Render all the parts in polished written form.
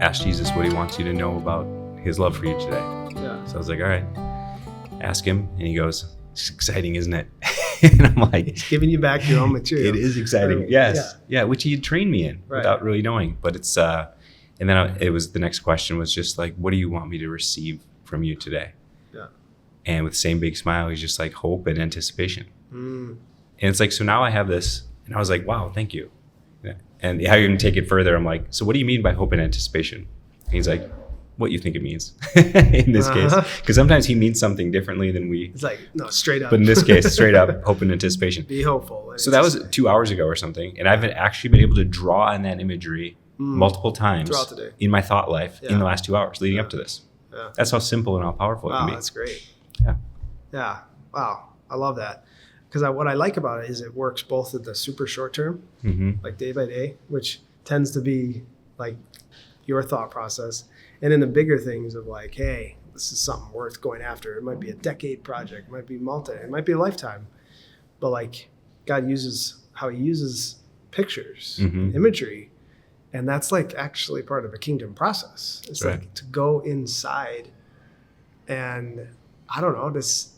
ask Jesus what he wants you to know about his love for you today. Yeah. So I was like, all right, ask him. And he goes, it's exciting, isn't it? And I'm like, He's giving you back your own material. it is exciting. Or, Yes. Yeah. Which he had trained me in Right. without really knowing. But it's, and then it was, the next question was just like, what do you want me to receive from you today? Yeah. And with the same big smile, he's just like hope and anticipation. Mm. And it's like, so now I have this, and I was like, wow, thank you. Yeah. And how you can take it further, I'm like, so what do you mean by hope and anticipation? And he's like, what you think it means in this case. Because sometimes he means something differently than we. It's like, no, straight up. But in this case, straight up, hope and anticipation. Be hopeful. So that was 2 hours ago or something. And I've actually been able to draw on that imagery multiple times throughout the day in my thought life in the last 2 hours leading up to this. Yeah. That's how simple and how powerful it can Wow, be. that's great. Yeah. Yeah. Wow. I love that. Because what I like about it is it works both at the super short term, like day by day, which tends to be like your thought process. And in the bigger things of like, hey, this is something worth going after. It might be a decade project, it might be it might be a lifetime. But like God uses how he uses pictures, imagery. And that's like actually part of a kingdom process. It's right. like to go inside and I don't know, it's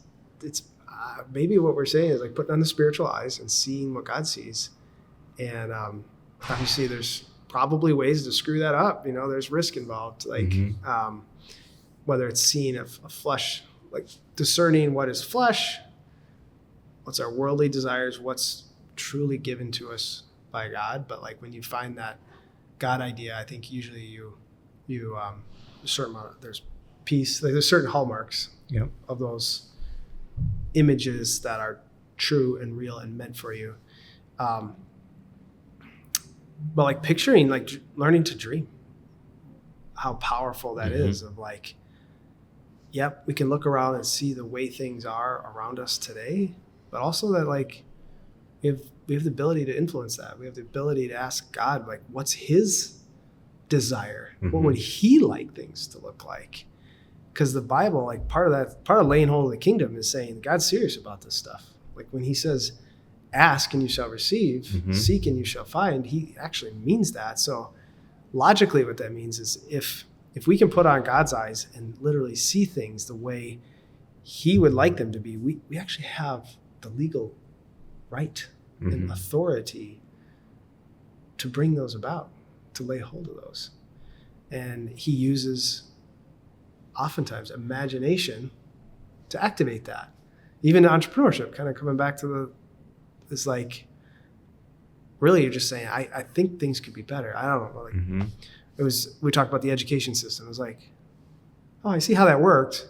maybe what we're saying is like putting on the spiritual eyes and seeing what God sees. And obviously there's probably ways to screw that up. You know, there's risk involved, like whether it's seeing a flesh, like discerning what is flesh, what's our worldly desires, what's truly given to us by God. But like when you find that God idea, I think usually you a certain amount there's peace, like there's certain hallmarks of those images that are true and real and meant for you. But like picturing, like learning to dream, how powerful that is of like, yep, we can look around and see the way things are around us today, but also that like we have the ability to influence that. We have the ability to ask God, like, what's his desire? What would he like things to look like? Because the Bible, like part of laying hold of the kingdom is saying God's serious about this stuff. Like when he says, ask and you shall receive, seek and you shall find, he actually means that. So logically what that means is if we can put on God's eyes and literally see things the way he would like them to be, we actually have the legal right and authority to bring those about, to lay hold of those. And he uses oftentimes imagination to activate that. Even entrepreneurship, kind of coming back to it's like, really you're just saying, I think things could be better. I don't know. Like we talked about the education system. It was like, oh, I see how that worked.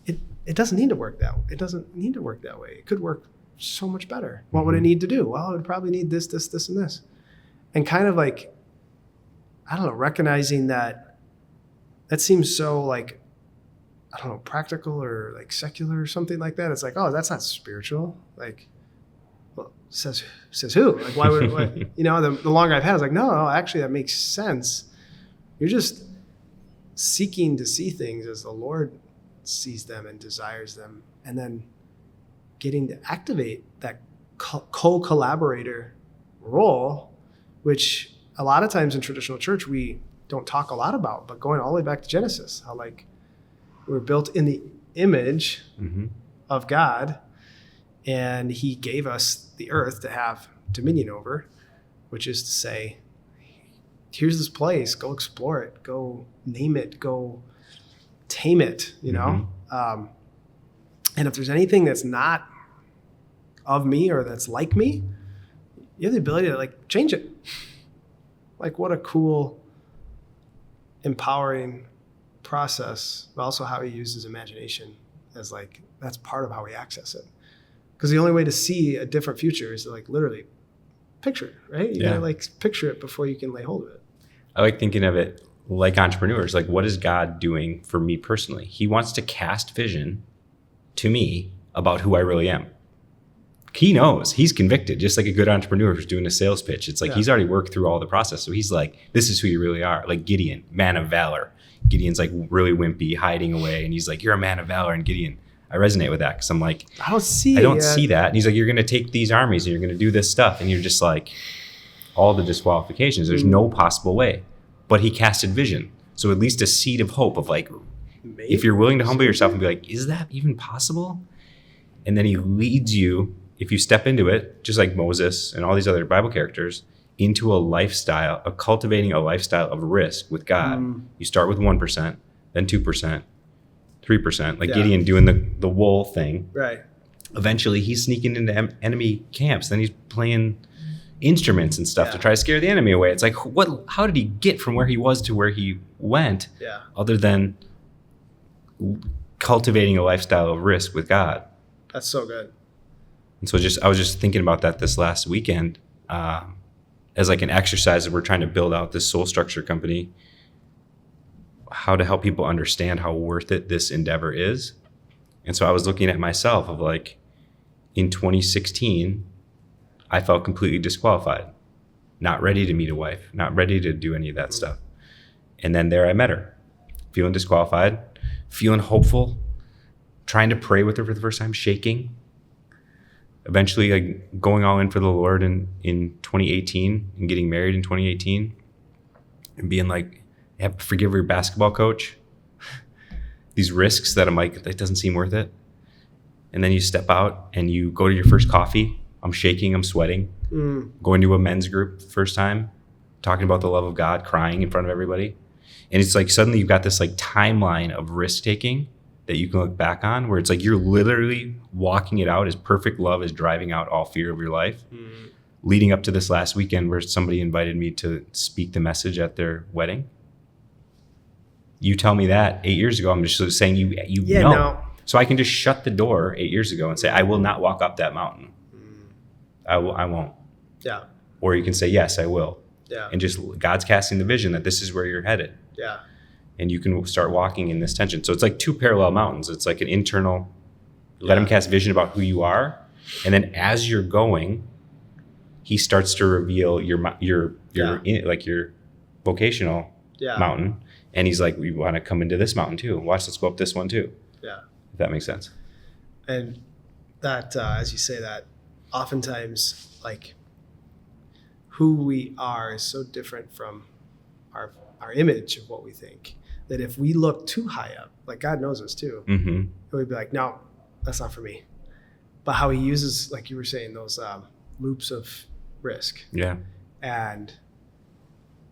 It doesn't need to work that way. It doesn't need to work that way. It could work so much better. What would it need to do? Well, it would probably need this, and this. And kind of like, I don't know, recognizing that seems so like, I don't know, practical or like secular or something like that. It's like, oh, that's not spiritual. Like, well, says who? Like, why would, you know, the longer I've had, I was like, no, actually that makes sense. You're just seeking to see things as the Lord sees them and desires them. And then getting to activate that co-collaborator role, which a lot of times in traditional church, we don't talk a lot about, but going all the way back to Genesis, how like we're built in the image of God, and he gave us the earth to have dominion over, which is to say, here's this place, go explore it, go name it, go tame it, you know? And if there's anything that's not of me or that's like me, you have the ability to like change it. Like what a cool, empowering process, but also how he uses imagination as like, that's part of how we access it. Because the only way to see a different future is to like literally picture it, right? You gotta like picture it before you can lay hold of it. I like thinking of it like entrepreneurs, like what is God doing for me personally? He wants to cast vision to me about who I really am. He knows, he's convicted, just like a good entrepreneur who's doing a sales pitch. It's like he's already worked through all the process. So he's like, this is who you really are. Like Gideon, man of valor. Gideon's like really wimpy, hiding away. And he's like, you're a man of valor. And Gideon, I resonate with that because I'm like, I don't see that. And he's like, you're going to take these armies and you're going to do this stuff. And you're just like, all the disqualifications. There's no possible way. but he casted vision. So at least a seed of hope of like, Maybe. if you're willing to humble yourself and be like, is that even possible? And then he leads you, if you step into it, just like Moses and all these other Bible characters, into a lifestyle, of cultivating a lifestyle of risk with God. You start with 1%, then 2%, 3%, like Gideon doing the wool thing. Right. Eventually he's sneaking into enemy camps. Then he's playing instruments and stuff to try to scare the enemy away. It's like, how did he get from where he was to where he went other than cultivating a lifestyle of risk with God? That's so good. And so I was just thinking about that this last weekend as like an exercise that we're trying to build out this soul structure company, how to help people understand how worth it this endeavor is. And so I was looking at myself of like, in 2016, I felt completely disqualified, not ready to meet a wife, not ready to do any of that stuff. And then there I met her, feeling disqualified, feeling hopeful, trying to pray with her for the first time, shaking. Eventually like going all in for the Lord in 2018 and getting married in 2018 and being like, you have to forgive your basketball coach. These risks that I'm like, that doesn't seem worth it. And then you step out and you go to your first coffee. I'm shaking, I'm sweating. Going to a men's group first time, talking about the love of God, crying in front of everybody. And it's like suddenly you've got this like timeline of risk taking that you can look back on, where it's like you're literally walking it out as perfect love is driving out all fear of your life. Leading up to this last weekend where somebody invited me to speak the message at their wedding. You tell me that 8 years ago, I'm just saying you know. No. So I can just shut the door 8 years ago and say, I will not walk up that mountain. I won't. Yeah. Or you can say, yes, I will. Yeah. And just God's casting the vision that this is where you're headed. Yeah. And you can start walking in this tension. So it's like two parallel mountains. It's like an internal, let him cast vision about who you are. And then as you're going, he starts to reveal your like your vocational mountain. And he's like, we want to come into this mountain too. Watch, let's go up this one too. Yeah. If that makes sense. And that, as you say that, oftentimes like who we are is so different from our image of what we think, that if we look too high up, like God knows us too, we'd be like, no, that's not for me. But how he uses, like you were saying, those loops of risk. Yeah. And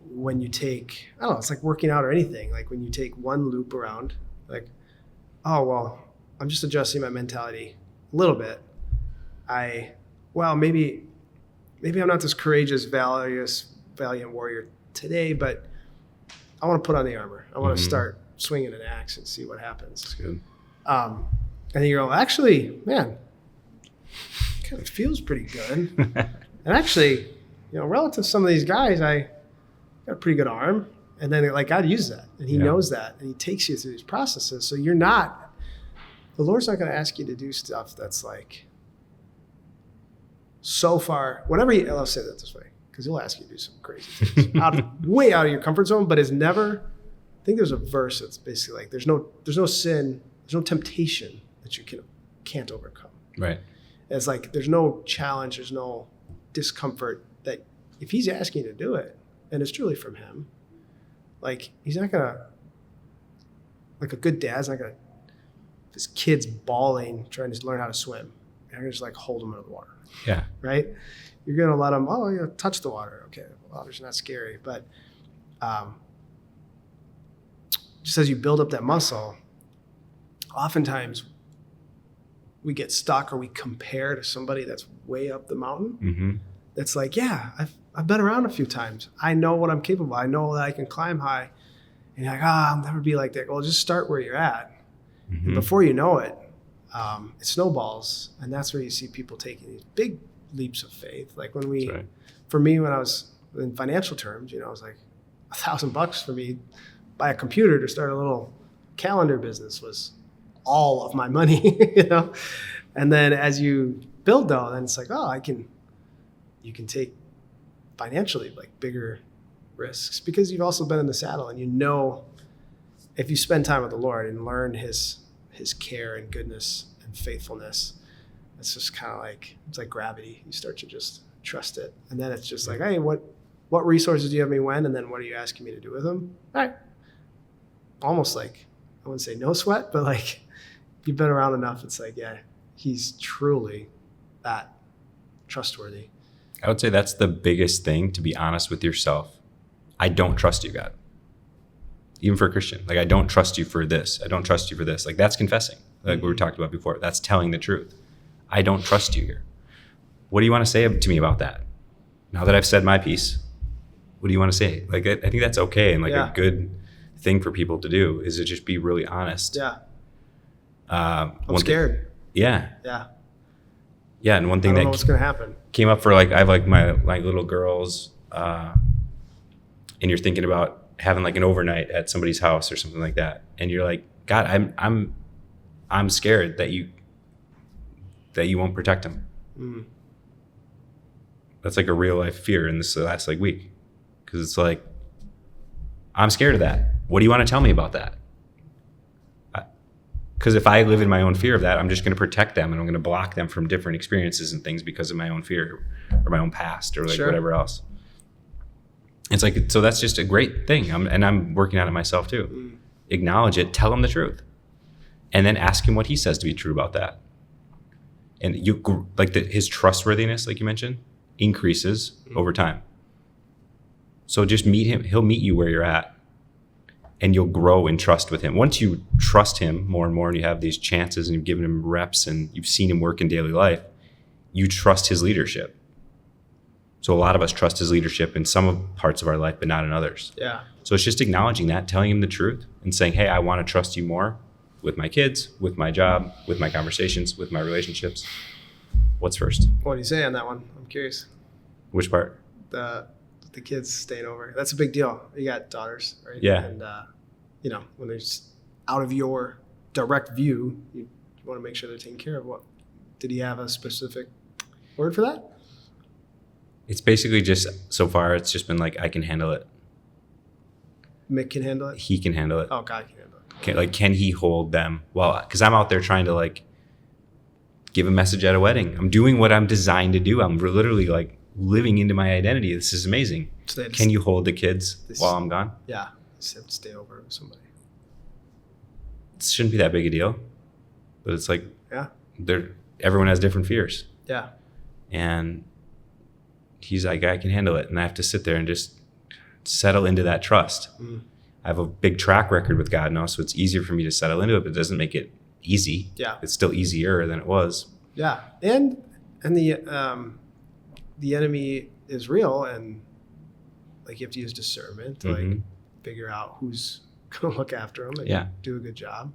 when you take, I don't know, it's like working out or anything. Like when you take one loop around, like, oh, well, I'm just adjusting my mentality a little bit. Maybe I'm not this courageous, valiant warrior today, but I want to put on the armor. I want to start swinging an axe and see what happens. That's good. And then you go, actually, man, kind of feels pretty good. And actually, relative to some of these guys, I got a pretty good arm. And then like God uses that, and he knows that, and he takes you through these processes. So the Lord's not going to ask you to do stuff that's like so far, I'll say that this way, because he'll ask you to do some crazy things way out of your comfort zone, but it's never, I think there's a verse that's basically like, there's no sin, there's no temptation that you can't overcome. Right. It's like, there's no challenge, there's no discomfort that if he's asking you to do it, and it's truly from him, like he's not going to, like a good dad's not going to, if his kid's bawling, trying to learn how to swim, you're going to just like hold him in the water. Yeah. Right? You're going to let him, touch the water. Okay, water's not scary. But just as you build up that muscle, oftentimes we get stuck or we compare to somebody that's way up the mountain. That's like, I've been around a few times. I know what I'm capable of. I know that I can climb high. And you're like, I'll never be like that. Well, just start where you're at. And before you know it, it snowballs. And that's where you see people taking these big leaps of faith. Like for me, when I was in financial terms, it was like $1,000 for me, buy a computer to start a little calendar business was all of my money, And then as you build though, then it's like, you can take financially like bigger risks because you've also been in the saddle, and if you spend time with the Lord and learn his care and goodness and faithfulness, it's just kind of like, it's like gravity. You start to just trust it. And then it's just like, hey, what what resources do you have me when, and then what are you asking me to do with them? All right. Almost like, I wouldn't say no sweat, but like, you've been around enough. It's like, yeah, he's truly that trustworthy. I would say that's the biggest thing, to be honest with yourself. I don't trust you, God. Even for a Christian. Like, I don't trust you for this. I don't trust you for this. Like, that's confessing. Like we were talking about before. That's telling the truth. I don't trust you here. What do you want to say to me about that? Now that I've said my piece, what do you want to say? Like, I think that's okay. And like a good thing for people to do is to just be really honest. Yeah. I'm scared. Yeah. Yeah. Yeah. And one thing I don't that know what's going to happen. Came up for like, I have like my like little girls, and you're thinking about having like an overnight at somebody's house or something like that. And you're like, God, I'm scared that you won't protect them. Mm. That's like a real life fear in this last like week. Cause it's like, I'm scared of that. What do you want to tell me about that? Because if I live in my own fear of that, I'm just going to protect them and I'm going to block them from different experiences and things because of my own fear or my own past or like whatever else. It's like, so that's just a great thing. I'm working on it myself too. Mm. Acknowledge it, tell him the truth, and then ask him what he says to be true about that. And you like his trustworthiness, like you mentioned, increases over time. So just meet him. He'll meet you where you're at. And you'll grow in trust with him. Once you trust him more and more and you have these chances and you've given him reps and you've seen him work in daily life, you trust his leadership. So a lot of us trust his leadership in some parts of our life, but not in others. Yeah. So it's just acknowledging that, telling him the truth and saying, hey, I want to trust you more with my kids, with my job, with my conversations, with my relationships. What's first? What do you say on that one? I'm curious. Which part? The kids staying over. That's a big deal. You got daughters, right? Yeah. And, when they're just out of your direct view, you want to make sure they're taken care of. What did he have a specific word for that? It's basically just, so far, it's just been like, I can handle it. Mick can handle it? He can handle it. Oh, God can handle it. Can he hold them? Well, because I'm out there trying to like give a message at a wedding. I'm doing what I'm designed to do. I'm literally like living into my identity. This is amazing. So can you hold the kids while I'm gone? Yeah. Just have to stay over with somebody. It shouldn't be that big a deal. But it's like, everyone has different fears. Yeah. And he's like, I can handle it. And I have to sit there and just settle into that trust. Mm. I have a big track record with God now, so it's easier for me to settle into it, but it doesn't make it easy. Yeah. It's still easier than it was. Yeah. And the enemy is real, and like you have to use discernment to like figure out who's going to look after them and do a good job.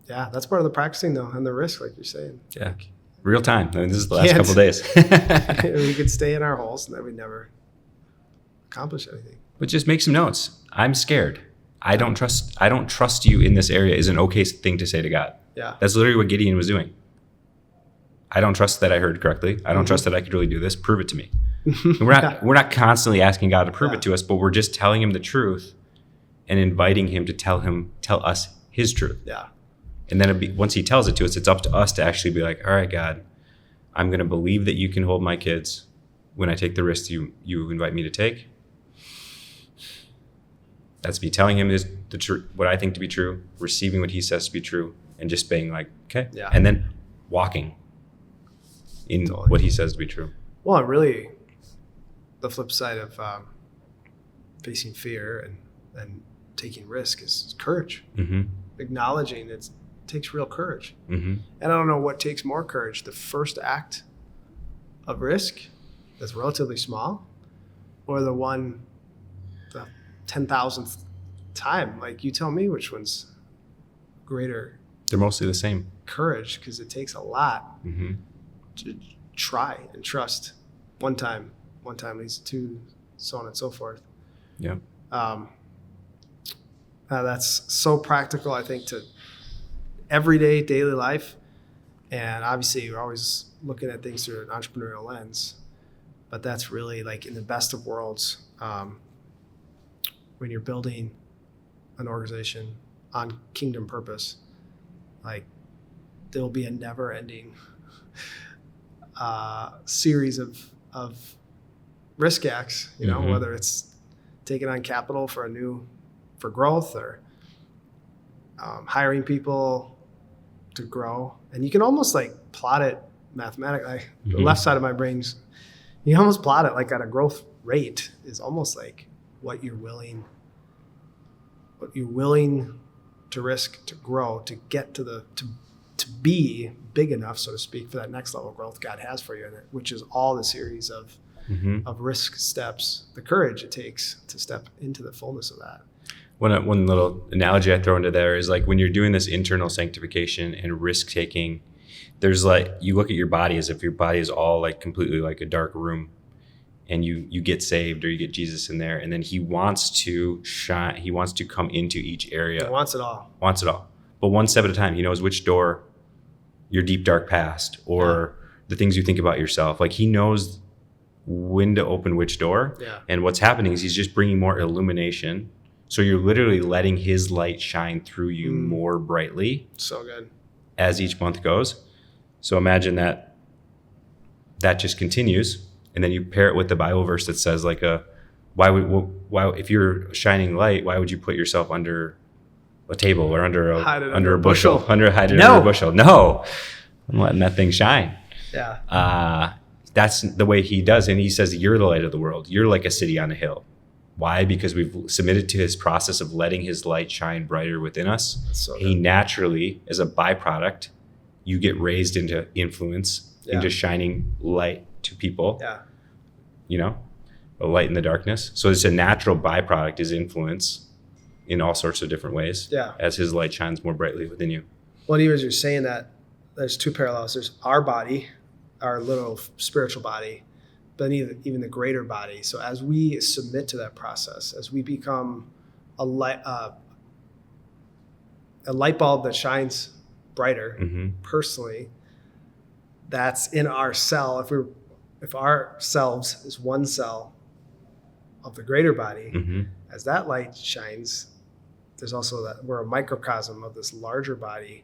That's part of the practicing though, and the risk, like you're saying. Yeah. Like, real time. I mean, this is the last couple of days. We could stay in our holes and then we'd never accomplish anything. But just make some notes. I'm scared. I don't trust you in this area is an okay thing to say to God. Yeah. That's literally what Gideon was doing. I don't trust that I heard correctly. I don't trust that I could really do this. Prove it to me. We're not constantly asking God to prove it to us, but we're just telling him the truth and inviting him to tell us his truth. Yeah. And then once he tells it to us, it's up to us to actually be like, all right, God, I'm going to believe that you can hold my kids when I take the risks you invite me to take. That's me telling him the truth, what I think to be true, receiving what he says to be true, and just being like, okay. Yeah. And then walking in what he says to be true. Well, really, the flip side of facing fear and taking risk is courage. Mm-hmm. Acknowledging it takes real courage. Mm-hmm. And I don't know what takes more courage, the first act of risk that's relatively small, or the 10,000th time. Like, you tell me which one's greater. They're mostly the same. Courage, because it takes a lot to try and trust. One time leads to two, so on and so forth. Yeah. That's so practical, I think, to everyday daily life. And obviously, we're always looking at things through an entrepreneurial lens. But that's really, like, in the best of worlds, when you're building an organization on kingdom purpose, like, there'll be a never-ending series of of risk acts, Mhm. whether it's taking on capital for growth or hiring people to grow. And you can almost like plot it mathematically. The Mhm. left side of my brain's, you can almost plot it like at a growth rate is almost like what you're willing to risk to grow to get to be big enough, so to speak, for that next level of growth God has for you, which is all the series of risk steps, the courage it takes to step into the fullness of that. One little analogy I throw into there is like when you're doing this internal sanctification and risk taking, there's like, you look at your body as if your body is all like completely like a dark room, and you get saved or you get Jesus in there, and then he wants to shine, he wants to come into each area. He wants it all. Wants it all. But one step at a time. He knows which door, your deep dark past, or the things you think about yourself. Like he knows when to open which door. Yeah. And what's happening is he's just bringing more illumination. So you're literally letting his light shine through you more brightly. So good. As each month goes. So imagine that just continues. And then you pair it with the Bible verse that says like why if you're a shining light, why would you put yourself under a table or under a bushel? Hide it under a bushel. No. I'm letting that thing shine. Yeah. That's the way he does. And he says, you're the light of the world. You're like a city on a hill. Why? Because we've submitted to his process of letting his light shine brighter within us. So he naturally, as a byproduct, you get raised into influence, into shining light to people. Yeah. A light in the darkness. So it's a natural byproduct is influence in all sorts of different ways. Yeah. As his light shines more brightly within you. Well, even as you're saying that, there's two parallels. There's our body, our little spiritual body, but even the greater body. So as we submit to that process, as we become a light bulb that shines brighter personally, that's in our cell. If our selves is one cell of the greater body, as that light shines, there's also that we're a microcosm of this larger body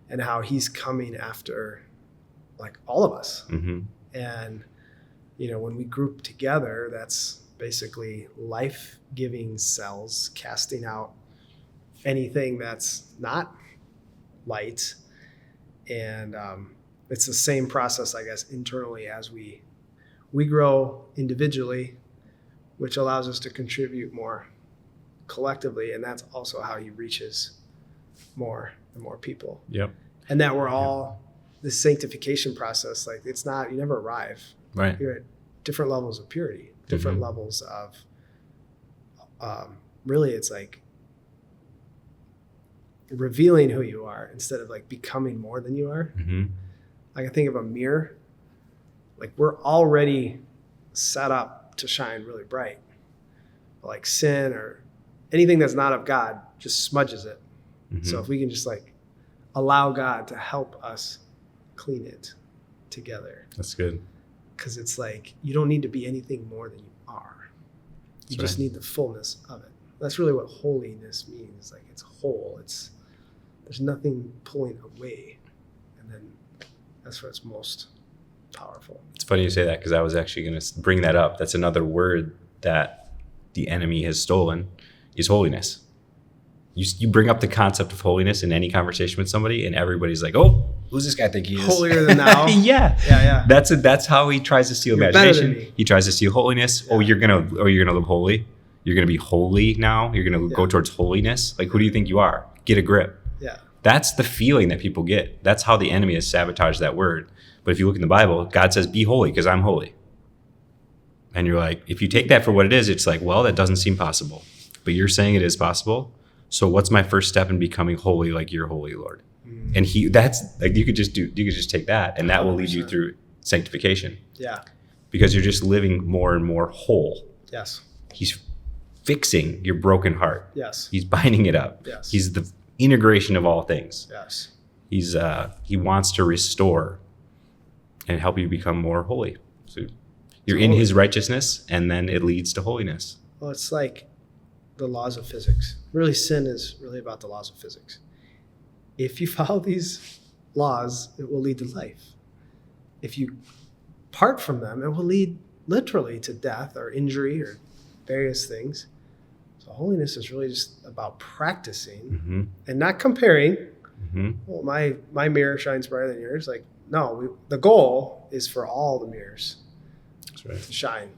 and how he's coming after like all of us. And when we group together, that's basically life-giving cells casting out anything that's not light. And it's the same process, I guess, internally as we grow individually, which allows us to contribute more collectively. And that's also how he reaches more and more people. Yep. And that we're all this sanctification process. Like it's not, you never arrive. Right. You're at different levels of purity, different levels of, really it's like revealing who you are instead of like becoming more than you are. Like I think of a mirror, like we're already set up to shine really bright. But like sin or anything that's not of God just smudges it. So if we can just like allow God to help us clean it together. That's good. Because it's like you don't need to be anything more than you are. You just need the fullness of it. That's really what holiness means. Like it's whole. There's nothing pulling away. And then that's where it's most powerful. It's funny you say that because I was actually going to bring that up. That's another word that the enemy has stolen is holiness. You bring up the concept of holiness in any conversation with somebody and every's like, oh, who's this guy think he is? Holier than thou. Yeah. That's how he tries to steal imagination. He tries to steal holiness. Yeah. You're gonna live holy. You're gonna be holy now. You're gonna go towards holiness. Like, who do you think you are? Get a grip. Yeah. That's the feeling that people get. That's how the enemy has sabotaged that word. But if you look in the Bible, God says, be holy because I'm holy. And you're like, if you take that for what it is, it's like, well, that doesn't seem possible. But you're saying it is possible. So what's my first step in becoming holy like you're holy, Lord? And that's like, you could just take that and that will lead you through sanctification. Yeah. Because you're just living more and more whole. Yes. He's fixing your broken heart. Yes. He's binding it up. Yes. He's the integration of all things. Yes. He wants to restore and help you become more holy. So you're in his righteousness and then it leads to holiness. Well, it's like the laws of physics. Really, sin is really about the laws of physics. If you follow these laws, it will lead to life. If you part from them, it will lead literally to death or injury or various things. So holiness is really just about practicing and not comparing. Well, my mirror shines brighter than yours. Like, no, the goal is for all the mirrors to shine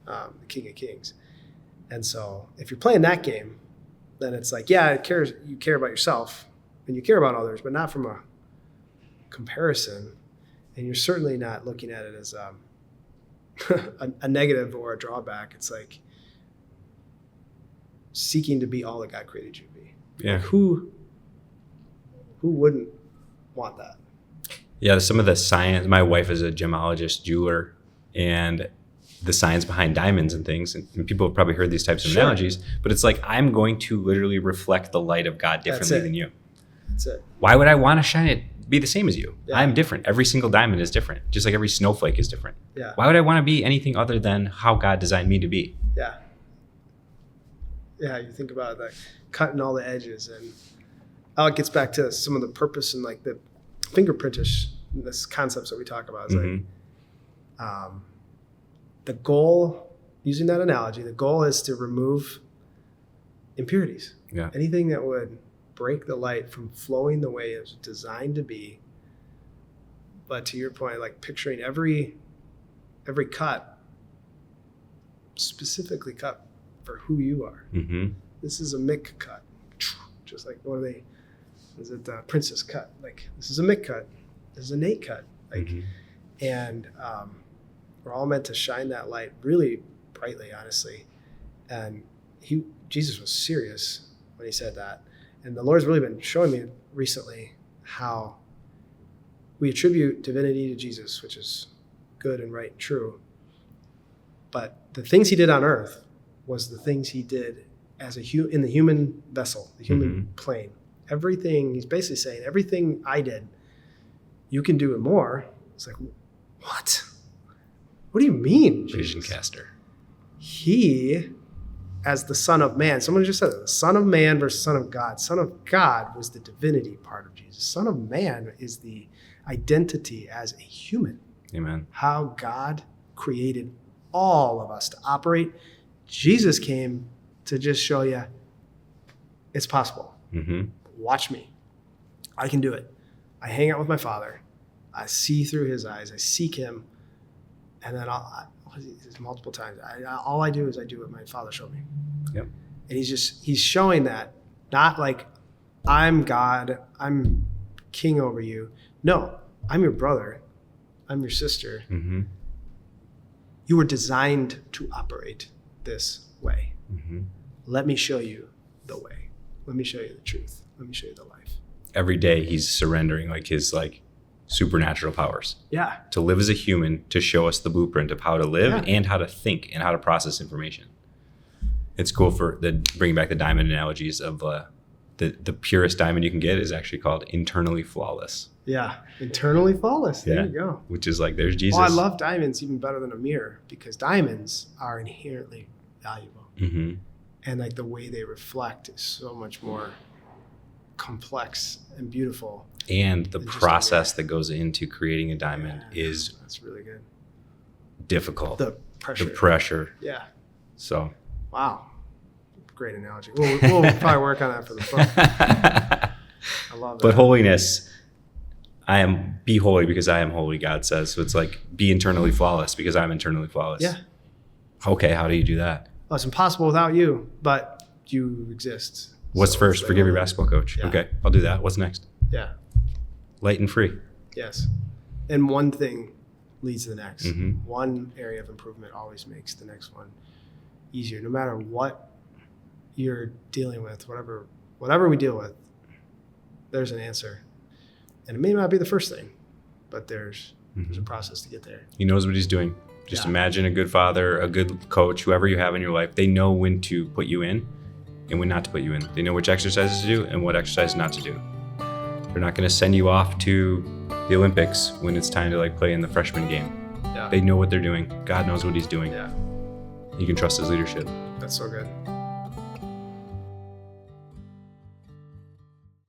the King of Kings. And so if you're playing that game, then it's like, yeah, you care about yourself and you care about others, but not from a comparison. And you're certainly not looking at it as a negative or a drawback. It's like seeking to be all that God created you to be. Yeah. Like who wouldn't want that? Yeah, some of the science, my wife is a gemologist, jeweler, and the science behind diamonds and things, and people have probably heard these types of analogies, but it's like, I'm going to literally reflect the light of God differently than you. That's it. Why would I want to shine it, be the same as you? Yeah. I'm different. Every single diamond is different, just like every snowflake is different. Yeah. Why would I want to be anything other than how God designed me to be? Yeah. Yeah, you think about it, like cutting all the edges, and it gets back to some of the purpose and like the fingerprintish, this concepts that we talk about. It's like the goal, using that analogy, the goal is to remove impurities. Yeah. Anything that would break the light from flowing the way it was designed to be. But to your point, like picturing every cut specifically cut for who you are. This is a Mick cut. Just like, what are they? Is it the Princess cut? Like, this is a Mick cut. This is a Nate cut. Like, and we're all meant to shine that light really brightly, honestly. And Jesus was serious when he said that. And the Lord's really been showing me recently how we attribute divinity to Jesus, which is good and right and true. But the things he did on earth was the things he did as in the human vessel, the human plane. Everything, he's basically saying, everything I did, you can do it more. It's like, what? What do you mean, Jesus? Vision caster. He, as the Son of Man, someone just said it, the Son of Man versus Son of God. Son of God was the divinity part of Jesus. Son of Man is the identity as a human. Amen. How God created all of us to operate. Jesus came to just show you it's possible. Watch me. I can do it. I hang out with my Father. I see through his eyes. I seek him. And then multiple times, all I do is I do what my Father showed me. Yep. And he's showing that, not like I'm God, I'm king over you. No, I'm your brother. I'm your sister. You were designed to operate this way. Let me show you the way. Let me show you the truth. Let me show you the life. Every day he's surrendering like his supernatural powers. Yeah. To live as a human, to show us the blueprint of how to live and how to think and how to process information. It's cool for bringing back the diamond analogies of the purest diamond you can get is actually called internally flawless. Yeah. Internally flawless. There you go. Which is like, there's Jesus. Oh, I love diamonds even better than a mirror because diamonds are inherently valuable. And like the way they reflect is so much more complex and beautiful. And the process that goes into creating a diamond is that's really good. Difficult. The pressure. The pressure. Yeah. So. Wow. Great analogy. We'll probably work on that for the book. I love that. But holiness, be holy because I am holy, God says. So it's like, be internally flawless because I'm internally flawless. Yeah. Okay, how do you do that? Well, it's impossible without you, but you exist. What's first? Forgive your basketball coach. Yeah. Okay, I'll do that. What's next? Yeah. Light and free. Yes. And one thing leads to the next. One area of improvement always makes the next one easier. No matter what you're dealing with, whatever we deal with, there's an answer. And it may not be the first thing, but there's a process to get there. He knows what he's doing. Just imagine a good father, a good coach, whoever you have in your life. They know when to put you in and when not to put you in. They know which exercises to do and what exercises not to do. They're not going to send you off to the Olympics when it's time to play in the freshman game. Yeah. They know what they're doing. God knows what he's doing. Yeah. You can trust his leadership. That's so good.